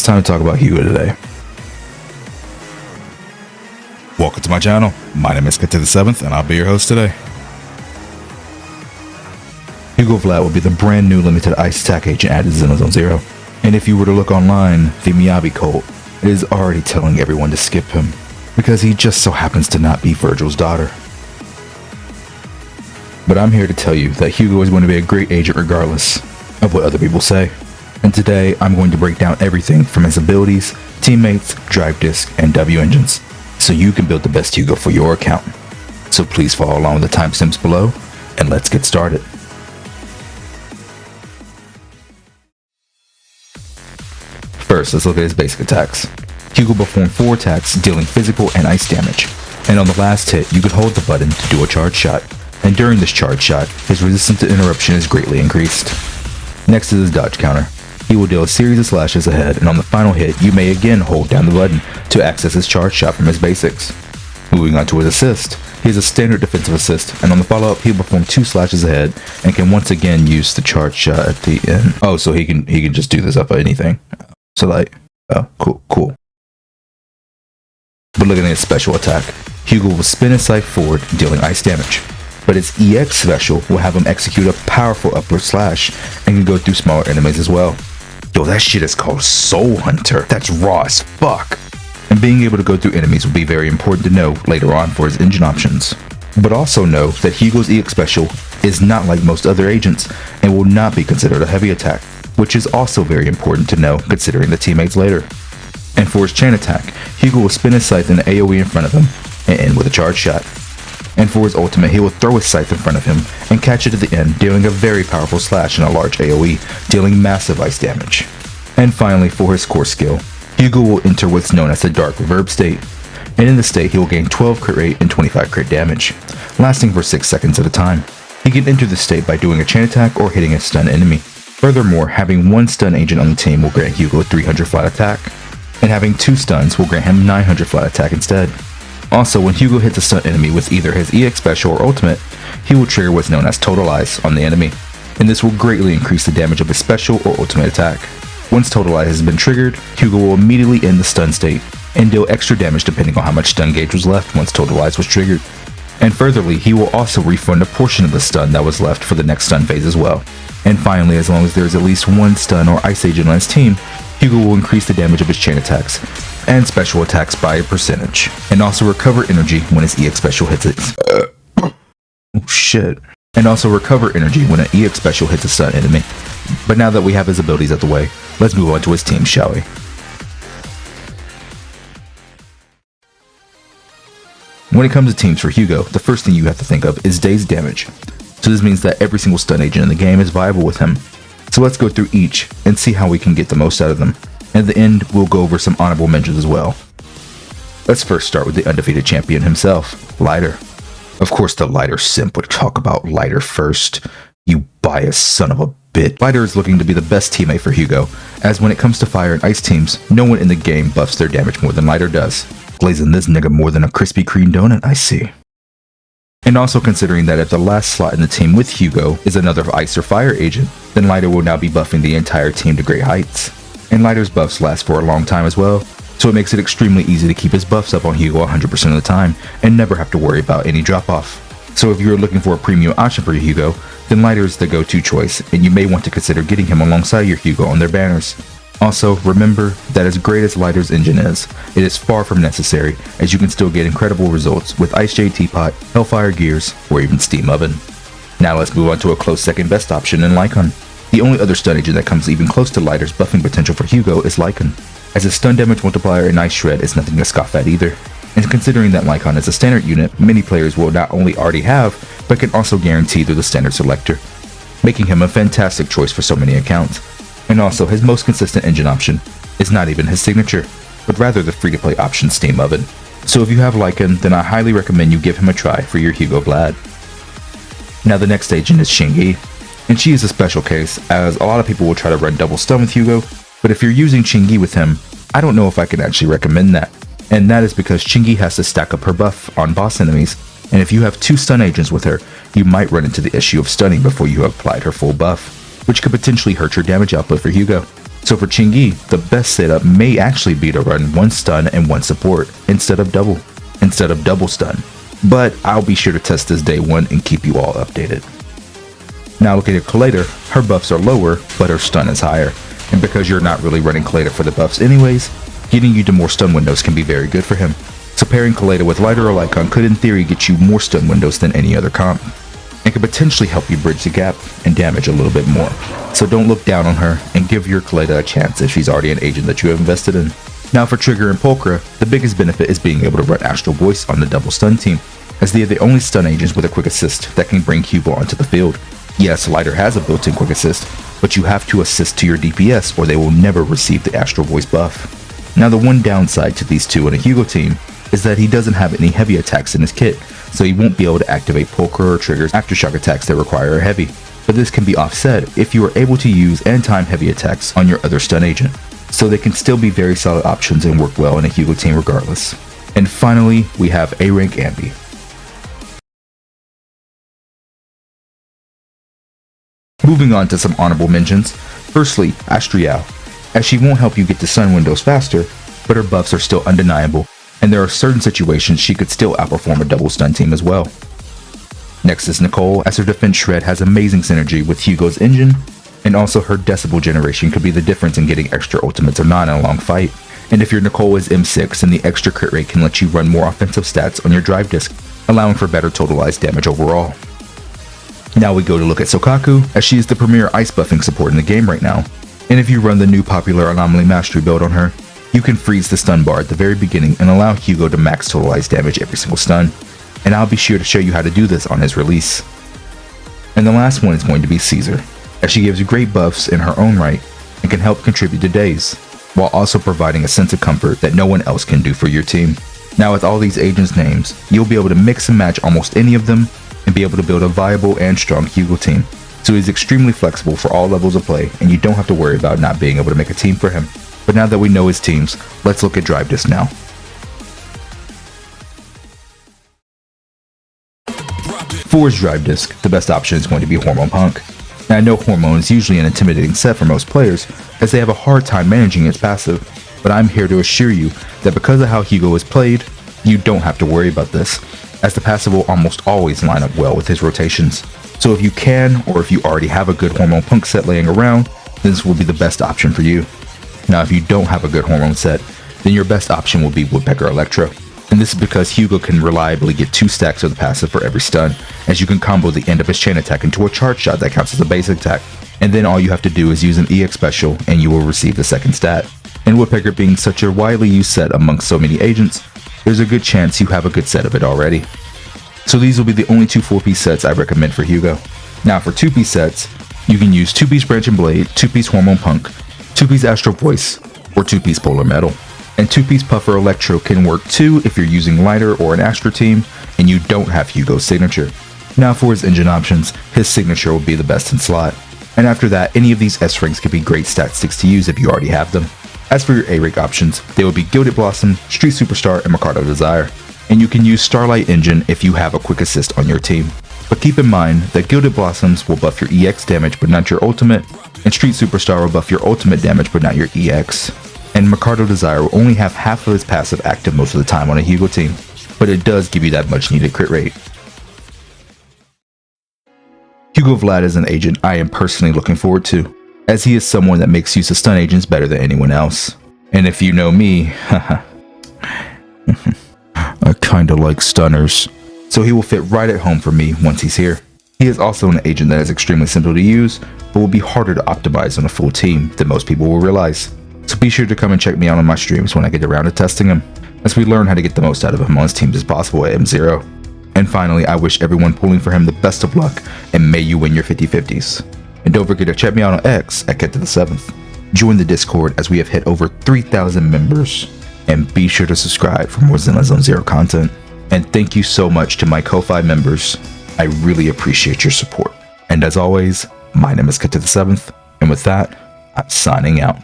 time to talk about Hugo today. Welcome to my channel. My name is Kate the 7th, and I'll be your host today. Hugo Vlad will be the brand new limited ice attack agent added to Xenozone Zero. And if you were to look online, the Miyabi cult is already telling everyone to skip him, because he just so happens to not be Virgil's daughter. But I'm here to tell you that Hugo is going to be a great agent regardless of what other people say. And today I'm going to break down everything from his abilities, teammates, drive disc, and W engines, so you can build the best Hugo for your account. So please follow along with the timestamps below, and let's get started. First, let's look at his basic attacks. Hugo will perform 4 attacks dealing physical and ice damage, and on the last hit you can hold the button to do a charge shot, and during this charge shot, his resistance to interruption is greatly increased. Next is his dodge counter. He will deal a series of slashes ahead, and on the final hit, you may again hold down the button to access his charge shot from his basics. Moving on to his assist, he has a standard defensive assist, and on the follow-up, he'll perform 2 slashes ahead, and can once again use the charge shot at the end. Oh, so he can just do this up at anything. So like, oh, cool. But looking at his special attack, Hugo will spin his scythe forward, dealing ice damage. But his EX special will have him execute a powerful upward slash, and can go through smaller enemies as well. Yo, that shit is called Soul Hunter. That's raw as fuck. And being able to go through enemies will be very important to know later on for his engine options. But also know that Hugo's EX special is not like most other agents, and will not be considered a heavy attack, which is also very important to know considering the teammates later. And for his chain attack, Hugo will spin his scythe in an AoE in front of him, and end with a charge shot. And for his ultimate, he will throw his scythe in front of him and catch it at the end, dealing a very powerful slash and a large AoE, dealing massive ice damage. And finally, for his core skill, Hugo will enter what's known as the Dark Reverb state, and in this state he will gain 12 crit rate and 25 crit damage, lasting for 6 seconds at a time. He can enter this state by doing a chain attack or hitting a stun enemy. Furthermore, having 1 stun agent on the team will grant Hugo 300 flat attack, and having 2 stuns will grant him 900 flat attack instead. Also, when Hugo hits a stun enemy with either his EX special or ultimate, he will trigger what's known as Total Ice on the enemy, and this will greatly increase the damage of his special or ultimate attack. Once Total Ice has been triggered, Hugo will immediately end the stun state, and deal extra damage depending on how much stun gauge was left once Total Ice was triggered. And furtherly, he will also refund a portion of the stun that was left for the next stun phase as well. And finally, as long as there is at least 1 stun or ice agent on his team, Hugo will increase the damage of his chain attacks and special attacks by a percentage, and also recover energy when his EX special hits it. Oh shit. And also recover energy when an EX special hits a stun enemy. But now that we have his abilities out the way, let's move on to his team, shall we? When it comes to teams for Hugo, the first thing you have to think of is dazed damage. So this means that every single stun agent in the game is viable with him. So let's go through each and see how we can get the most out of them. And at the end, we'll go over some honorable mentions as well. Let's first start with the undefeated champion himself, Lighter. Of course, the Lighter simp would talk about Lighter first. You biased son of a bitch. Lighter is looking to be the best teammate for Hugo, as when it comes to fire and ice teams, no one in the game buffs their damage more than Lighter does. Glazing this nigga more than a Krispy Kreme donut, I see. And also considering that if the last slot in the team with Hugo is another ice or fire agent, then Lighter will now be buffing the entire team to great heights. And Lighter's buffs last for a long time as well, so it makes it extremely easy to keep his buffs up on Hugo 100% of the time, and never have to worry about any drop off. So if you're looking for a premium option for your Hugo, then Lighter is the go-to choice, and you may want to consider getting him alongside your Hugo on their banners. Also, remember that as great as Lighter's engine is, it is far from necessary, as you can still get incredible results with Ice Jade Teapot, Hellfire Gears, or even Steam Oven. Now let's move on to a close second best option in Lycan. The only other stun agent that comes even close to Lighter's buffing potential for Hugo is Lycan, as his stun damage multiplier and Ice Shred is nothing to scoff at either. And considering that Lycan is a standard unit, many players will not only already have, but can also guarantee through the standard selector, making him a fantastic choice for so many accounts. And also, his most consistent engine option is not even his signature, but rather the free-to-play option Steam Oven. So if you have Lycan, then I highly recommend you give him a try for your Hugo Vlad. Now the next agent is Xingyi, and she is a special case, as a lot of people will try to run double stun with Hugo, but if you're using Xingyi with him, I don't know if I can actually recommend that. And that is because Xingyi has to stack up her buff on boss enemies, and if you have 2 stun agents with her, you might run into the issue of stunning before you have applied her full buff, which could potentially hurt your damage output for Hugo. So for Chingy, the best setup may actually be to run 1 stun and 1 support instead of double stun. But I'll be sure to test this day 1 and keep you all updated. Now looking at Kaleda, her buffs are lower, but her stun is higher. And because you're not really running Kaleda for the buffs anyways, getting you to more stun windows can be very good for him. So pairing Kaleda with Lighter or Lycon could in theory get you more stun windows than any other comp, and could potentially help you bridge the gap and damage a little bit more. So don't look down on her and give your Kaleda a chance if she's already an agent that you have invested in. Now for Trigger and Pulchra, the biggest benefit is being able to run Astral Voice on the double stun team, as they are the only stun agents with a quick assist that can bring Hugo onto the field. Yes, Lighter has a built-in quick assist, but you have to assist to your DPS or they will never receive the Astral Voice buff. Now the one downside to these two in a Hugo team is that he doesn't have any heavy attacks in his kit, so he won't be able to activate Pulchra or Trigger's aftershock attacks that require a heavy. But this can be offset if you are able to use and time heavy attacks on your other stun agent, so they can still be very solid options and work well in a Hugo team regardless. And finally, we have A rank Ambi. Moving on to some honorable mentions. Firstly, Astriel, as she won't help you get to stun windows faster, but her buffs are still undeniable, and there are certain situations she could still outperform a double stun team as well. Next is Nicole, as her defense shred has amazing synergy with Hugo's engine, and also her decibel generation could be the difference in getting extra ultimates or not in a long fight. And if your Nicole is M6, then the extra crit rate can let you run more offensive stats on your drive disc, allowing for better totalized damage overall. Now we go to look at Sokaku, as she is the premier ice buffing support in the game right now, and if you run the new popular Anomaly Mastery build on her, you can freeze the stun bar at the very beginning and allow Hugo to max totalized damage every single stun, and I'll be sure to show you how to do this on his release. And the last one is going to be Caesar, as she gives you great buffs in her own right and can help contribute to days, while also providing a sense of comfort that no one else can do for your team. Now with all these agents' names, you'll be able to mix and match almost any of them and be able to build a viable and strong Hugo team. So he's extremely flexible for all levels of play, and you don't have to worry about not being able to make a team for him. But now that we know his teams, let's look at Drive Disc now. For his Drive Disc, the best option is going to be Hormone Punk. Now I know Hormone is usually an intimidating set for most players, as they have a hard time managing its passive, but I'm here to assure you that because of how Hugo is played, you don't have to worry about this, as the passive will almost always line up well with his rotations. So if you can, or if you already have a good Hormone Punk set laying around, then this will be the best option for you. Now if you don't have a good Hormone set, then your best option will be Woodpecker Electro. And this is because Hugo can reliably get 2 stacks of the passive for every stun, as you can combo the end of his chain attack into a charge shot that counts as a basic attack, and then all you have to do is use an EX special and you will receive the second stat. And Woodpecker being such a widely used set amongst so many agents, there's a good chance you have a good set of it already. So these will be the only 2 4-piece sets I recommend for Hugo. Now for 2-piece sets, you can use 2-piece Branch and Blade, 2-piece Hormone Punk, 2-piece Astral Voice, or 2-piece Polar Metal. And 2-piece Puffer Electro can work too if you're using Lighter or an Astro team and you don't have Hugo's signature. Now for his engine options, his signature will be the best in slot. And after that, any of these S ranks could be great stat sticks to use if you already have them. As for your A rank options, they will be Gilded Blossom, Street Superstar, and Mercado Desire. And you can use Starlight Engine if you have a quick assist on your team. But keep in mind that Gilded Blossoms will buff your EX damage but not your ultimate, and Street Superstar will buff your ultimate damage but not your EX. And Mercado Desire will only have half of its passive active most of the time on a Hugo team, but it does give you that much needed crit rate. Hugo Vlad is an agent I am personally looking forward to, as he is someone that makes use of stun agents better than anyone else. And if you know me, haha, I kinda like stunners. So he will fit right at home for me once he's here. He is also an agent that is extremely simple to use, but will be harder to optimize on a full team than most people will realize. So be sure to come and check me out on my streams when I get around to testing him, as we learn how to get the most out of him on his teams as possible at M0. And finally, I wish everyone pulling for him the best of luck, and may you win your 50/50s. And don't forget to check me out on X at Ket7th. Join the Discord as we have hit over 3,000 members. And be sure to subscribe for more Zenless Zone Zero content. And thank you so much to my Ko-Fi members. I really appreciate your support. And as always, my name is Ket7th, and with that, I'm signing out.